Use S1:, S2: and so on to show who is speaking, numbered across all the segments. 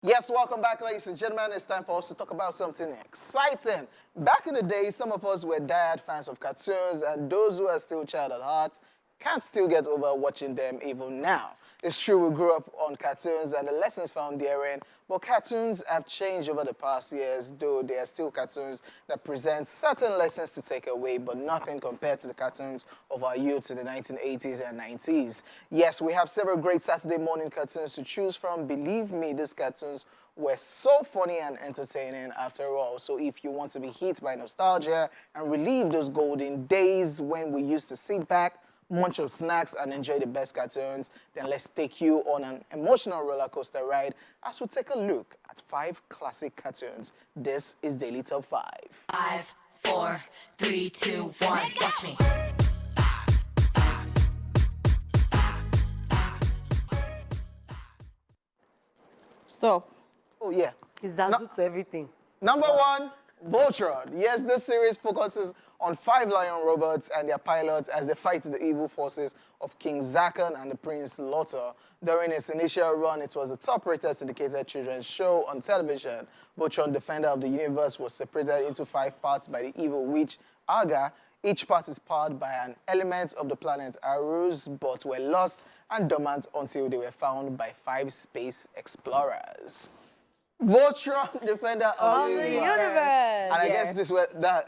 S1: Yes, welcome back, ladies and gentlemen. It's time for us to talk about something exciting. Back in the day, some of us were diehard fans of cartoons, and those who are still child at heart can't still get over watching them even now. It's true we grew up on cartoons and the lessons found therein, but cartoons have changed over the past years, though they are still cartoons that present certain lessons to take away, but nothing compared to the cartoons of our youth in the 1980s and 90s. Yes, we have several great Saturday morning cartoons to choose from. Believe me, these cartoons were so funny and entertaining after all. So if you want to be hit by nostalgia and relive those golden days when we used to sit back, munch on snacks and enjoy the best cartoons, then let's take you on an emotional roller coaster ride as we take a look at 5 classic cartoons. This is Daily Top 5.
S2: 5, 4, 3, 2, 1, watch me.
S3: Stop.
S1: Oh yeah.
S4: It's Zazu to everything.
S1: Number 1, Voltron. Yes, this series focuses on 5 lion robots and their pilots as they fight the evil forces of King Zakan and the Prince Lothar. During its initial run, it was the top-rated syndicated children's show on television. Voltron, Defender of the Universe, was separated into 5 parts by the evil witch Aga. Each part is powered by an element of the planet Arus, but were lost and dormant until they were found by 5 space explorers. Voltron, Defender of the Universe. And I guess this was that,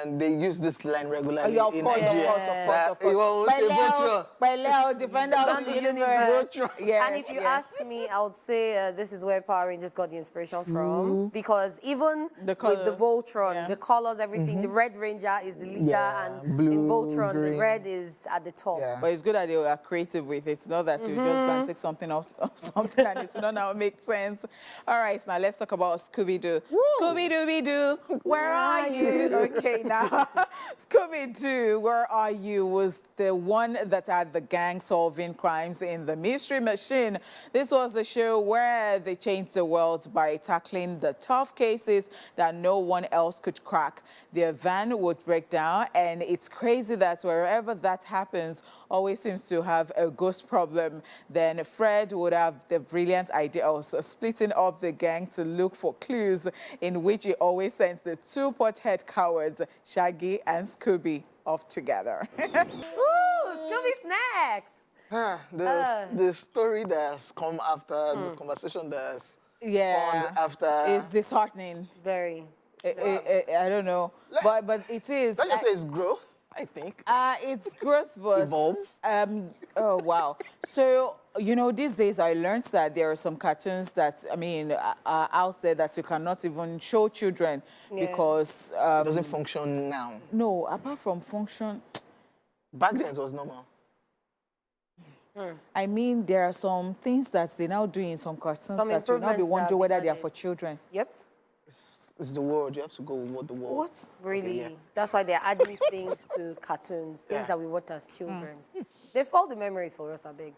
S1: and they use this line regularly
S3: Of
S1: in
S3: course,
S1: Nigeria.
S3: of course.
S1: You will say Voltron.
S3: Beleo, Defender of the Universe.
S1: Voltron.
S3: Yes,
S4: And if you
S3: yes.
S4: ask me, I would say this is where Power Rangers got the inspiration from. Because even
S3: The
S4: with the
S3: colours,
S4: Voltron,
S3: yeah.
S4: the colors, everything, the Red Ranger is the leader,
S1: Yeah,
S4: and
S1: blue,
S4: in Voltron,
S1: green.
S4: the red is at the top.
S1: Yeah.
S3: But it's good that they are creative with it. It's not that you just go and take something off something and it's not now make sense. All right, so now let's talk about Scooby-Doo. Scooby-Dooby-Doo, where are you? Okay, now, Scooby-Doo, where are you was the one that had the gang solving crimes in the Mystery Machine. This was the show where they changed the world by tackling the tough cases that no one else could crack. Their van would break down, and it's crazy that wherever that happens, always seems to have a ghost problem. Then Fred would have the brilliant idea of splitting up the gang to look for clues, in which he always sends the 2 pothead cowards, Shaggy and Scooby, off together.
S4: Ooh, Scooby Snacks!
S1: The story that's come after, the conversation that's spawned after.
S3: It's disheartening.
S4: Very.
S3: I don't know, but it is.
S1: Don't you say it's growth, I think.
S3: It's growth, but
S1: Evolve.
S3: Oh wow! So you know, these days I learned that there are some cartoons that are out there that you cannot even show children because
S1: It doesn't function now.
S3: no, apart from function.
S1: Back then it was normal.
S3: I mean, there are some things that they now do in some cartoons
S4: Some
S3: that you now be
S4: improvements that
S3: wondering
S4: have
S3: whether
S4: been
S3: they are
S4: added.
S3: for children.
S4: Yep,
S1: It's the world. You have to go with the world.
S3: What?
S4: really.
S1: yeah.
S4: That's why they're adding things to cartoons, things
S1: Yeah.
S4: that we watch as children. They spoil the memories for us, I beg.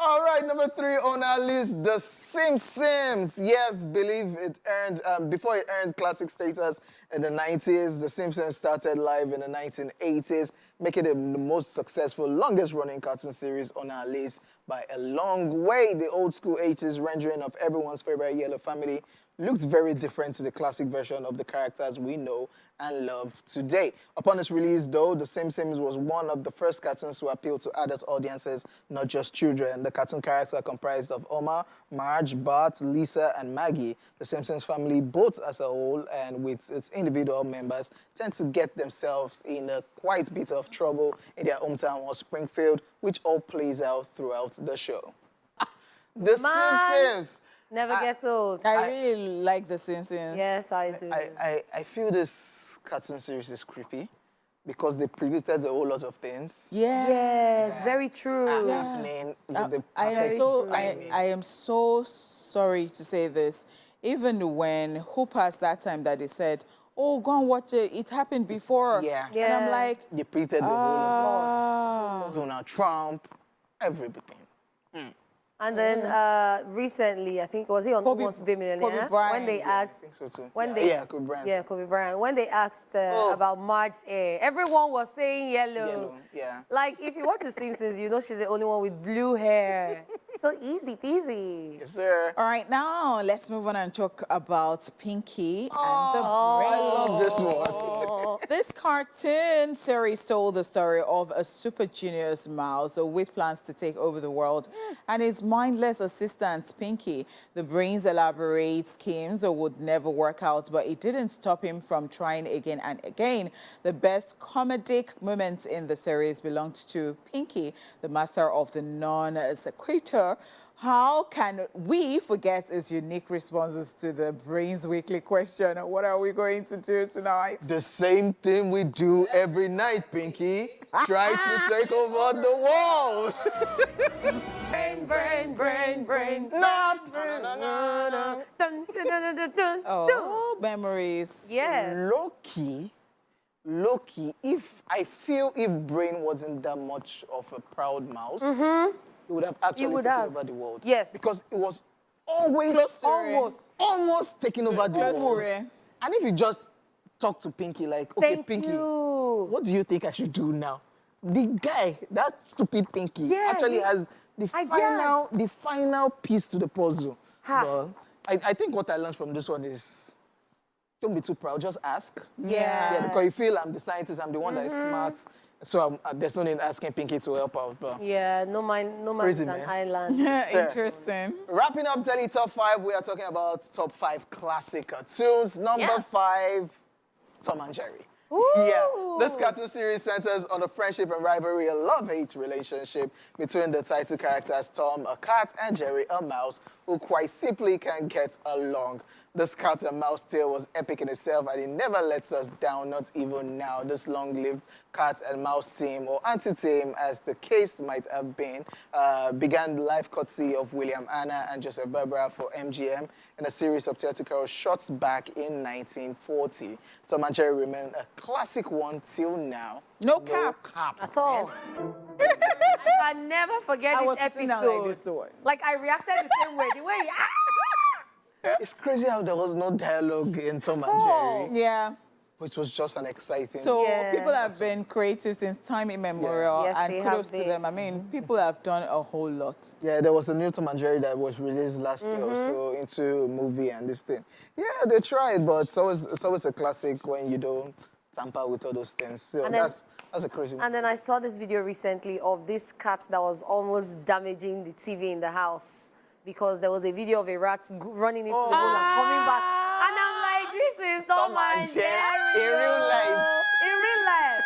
S1: All right, number 3 on our list, The Simpsons. Yes, believe it earned, before it earned classic status in the 90s, The Simpsons started live in the 1980s, making it the most successful, longest-running cartoon series on our list by a long way. The old-school 80s rendering of everyone's favorite yellow family looked very different to the classic version of the characters we know and love today. Upon its release, though, The Simpsons was one of the first cartoons to appeal to adult audiences, not just children. The cartoon character comprised of Homer, Marge, Bart, Lisa, and Maggie. The Simpsons family, both as a whole and with its individual members, tend to get themselves in a quite bit of trouble in their hometown of Springfield, which all plays out throughout the show. The Simpsons!
S4: Never gets old.
S3: I really like The Simpsons.
S4: Yes, I do.
S1: I feel this cartoon series is creepy because they predicted a whole lot of things
S3: Yeah.
S4: Yes, very true.
S1: happening with the
S3: I am
S1: perfect
S3: so
S1: timing.
S3: I am so sorry to say this. Even when who passed that time that they said, "Oh, go and watch it. It happened before."
S1: Yeah.
S3: And
S4: Yeah.
S3: I'm like,
S1: They predicted the whole of
S3: ah.
S1: Donald Trump, everything.
S4: And then recently, I think, was he on
S3: Kobe-
S4: Almost Be Millionaire?
S3: Kobe Bryant.
S4: When they
S1: I
S4: asked,
S1: think so too.
S4: when
S1: yeah,
S4: they,
S1: yeah, Kobe Bryant.
S4: yeah, Kobe Bryant. When they asked
S1: Oh.
S4: about Marge's hair, everyone was saying yellow.
S1: Yellow, yeah.
S4: Like, if you watch The Simpsons, you know she's the only one with blue hair. So easy peasy.
S1: Yes, sir.
S3: All right, now let's move on and talk about Pinky and the
S1: I
S3: Brain.
S1: love this one.
S3: This cartoon series told the story of a super genius mouse with plans to take over the world and his mindless assistant, Pinky. The Brain's elaborate schemes would never work out, but it didn't stop him from trying again and again. The best comedic moments in the series belonged to Pinky, the master of the non-sequitur. How can we forget his unique responses to the Brain's weekly question? What are we going to do tonight?
S1: The same thing we do every night, Pinky. Try to take over the world.
S4: Brain.
S3: Oh, memories.
S4: Yes.
S1: Low-key, if Brain wasn't that much of a proud mouse, he would have actually taken over the world.
S4: Yes.
S1: Because it was always almost taking over the world. And if you just talk to Pinky like, okay,
S4: Thank
S1: Pinky,
S4: you.
S1: what do you think I should do now? The guy, that stupid Pinky,
S4: Yeah,
S1: actually has the final piece to the puzzle. But I think what I learned from this one is, don't be too proud, just ask.
S3: Yeah.
S1: Because you feel I'm the scientist, I'm the one that is smart. So there's no need asking Pinky to help out. But
S4: Yeah, no man
S1: Crazy,
S4: is an
S1: man.
S4: island.
S3: Interesting.
S1: wrapping up Daily Top 5, we are talking about top 5 classic cartoons. Number 5, Tom and Jerry. Yeah, this cartoon series centers on the friendship and rivalry, a love-hate relationship between the title characters Tom, a cat, and Jerry, a mouse, who quite simply can't get along. This cat and mouse tale was epic in itself, and it never lets us down, not even now. This long-lived cat and mouse team, or anti-team, as the case might have been, began the life courtesy of William Anna and Joseph Barbara for MGM in a series of theatrical shots back in 1940. Tom and Jerry remain a classic one till now.
S3: No cap.
S4: At all. I can never forget
S3: I
S4: this
S3: was sitting down like this, so
S4: Like, I reacted the same way. The way,
S1: It's crazy how there was no dialogue in Tom and
S4: all.
S1: Jerry,
S3: Yeah.
S1: which was just an exciting.
S3: So
S4: Yeah.
S3: people have been creative since time immemorial,
S4: Yes,
S3: and
S4: they
S3: kudos
S4: have
S3: to them. I mean, people have done a whole lot.
S1: Yeah, there was a new Tom and Jerry that was released last year or so into a movie and this thing. Yeah, they tried, but it's always a classic when you don't tamper with all those things. So
S4: And then-
S1: that's a crazy one.
S4: And then I saw this video recently of this cat that was almost damaging the TV in the house because there was a video of a rat running into the hole and coming back. And I'm like, this is Tom and Jerry.
S1: In real life.
S4: In real life.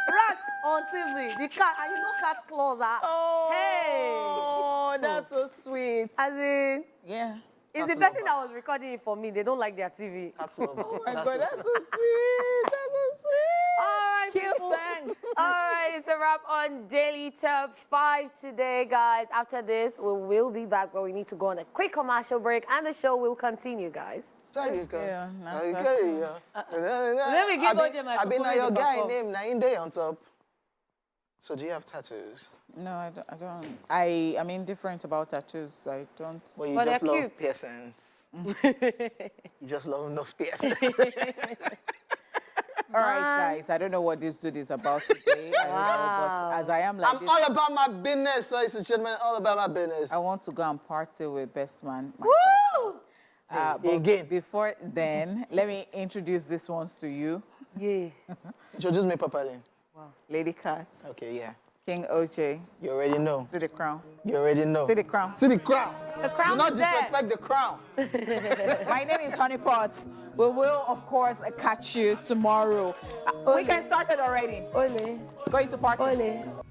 S4: Rats on TV. The cat, and you know cat's claws are.
S3: Oh, that's so sweet.
S4: As in,
S3: Yeah.
S4: it's the
S1: Cat's
S4: person that was recording it for me. They don't like their TV.
S1: That's over.
S3: Oh my God, that's so sweet. That's so sweet.
S4: All right,
S3: Cute
S4: people.
S3: thing.
S4: All right, it's a wrap on Daily Top 5 today, guys. After this, we will be back, but we need to go on a quick commercial break, and the show will continue, guys.
S1: Sorry, guys.
S3: Yeah, nah,
S1: You
S3: that's
S1: carry,
S4: Let me give OJ my
S1: I been
S4: performance
S1: your guy
S4: perform.
S1: name, Nainde on top. So do you have tattoos?
S3: No, I don't. I'm indifferent about tattoos. I don't.
S1: Well, you
S4: But
S1: just
S4: they're
S1: love
S4: cute.
S1: piercings. You just love nose piercings.
S3: All right, guys. I don't know what this dude is about today. I don't know, but as I am like
S1: I'm
S3: this,
S1: all about my business, ladies and gentlemen. All about my business.
S3: I want to go and party with best man. my
S4: Woo!
S3: But
S1: Again.
S3: before then, let me introduce these ones to you.
S4: Yeah.
S1: Introduce me properly.
S3: Lady Cat,
S1: Okay, yeah.
S3: King OJ,
S1: You already know.
S3: see the crown.
S1: You already know.
S3: See the crown.
S1: See the crown.
S4: The
S1: Do
S4: crown
S1: not
S4: is there.
S1: disrespect the crown.
S3: My name is Honeypot. We will, of course, catch you tomorrow. Weekend started already.
S4: Ole.
S3: Going to party.
S4: Ole.